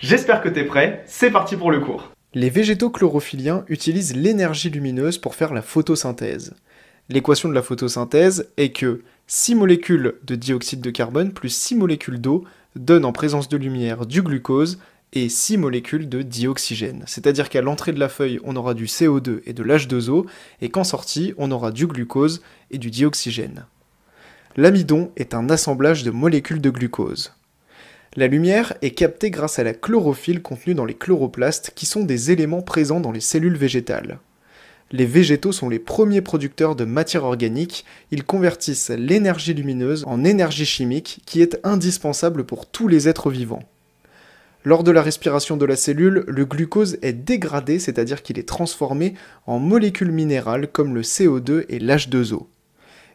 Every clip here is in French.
J'espère que t'es prêt, c'est parti pour le cours. Les végétaux chlorophylliens utilisent l'énergie lumineuse pour faire la photosynthèse. L'équation de la photosynthèse est que 6 molécules de dioxyde de carbone plus 6 molécules d'eau donnent en présence de lumière du glucose et 6 molécules de dioxygène. C'est-à-dire qu'à l'entrée de la feuille, on aura du CO2 et de l'H2O, et qu'en sortie, on aura du glucose et du dioxygène. L'amidon est un assemblage de molécules de glucose. La lumière est captée grâce à la chlorophylle contenue dans les chloroplastes qui sont des éléments présents dans les cellules végétales. Les végétaux sont les premiers producteurs de matière organique, ils convertissent l'énergie lumineuse en énergie chimique qui est indispensable pour tous les êtres vivants. Lors de la respiration de la cellule, le glucose est dégradé, c'est-à-dire qu'il est transformé en molécules minérales comme le CO2 et l'H2O.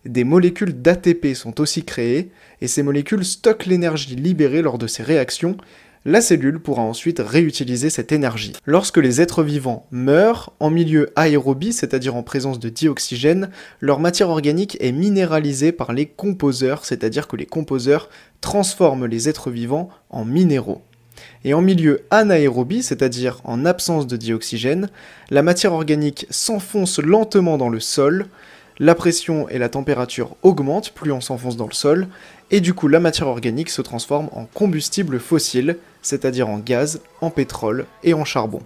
Des molécules d'ATP sont aussi créées, et ces molécules stockent l'énergie libérée lors de ces réactions. La cellule pourra ensuite réutiliser cette énergie. Lorsque les êtres vivants meurent, en milieu aérobie, c'est-à-dire en présence de dioxygène, leur matière organique est minéralisée par les composeurs, c'est-à-dire que les composeurs transforment les êtres vivants en minéraux. Et en milieu anaérobie, c'est-à-dire en absence de dioxygène, la matière organique s'enfonce lentement dans le sol, la pression et la température augmentent plus on s'enfonce dans le sol, et du coup la matière organique se transforme en combustible fossile, c'est-à-dire en gaz, en pétrole et en charbon.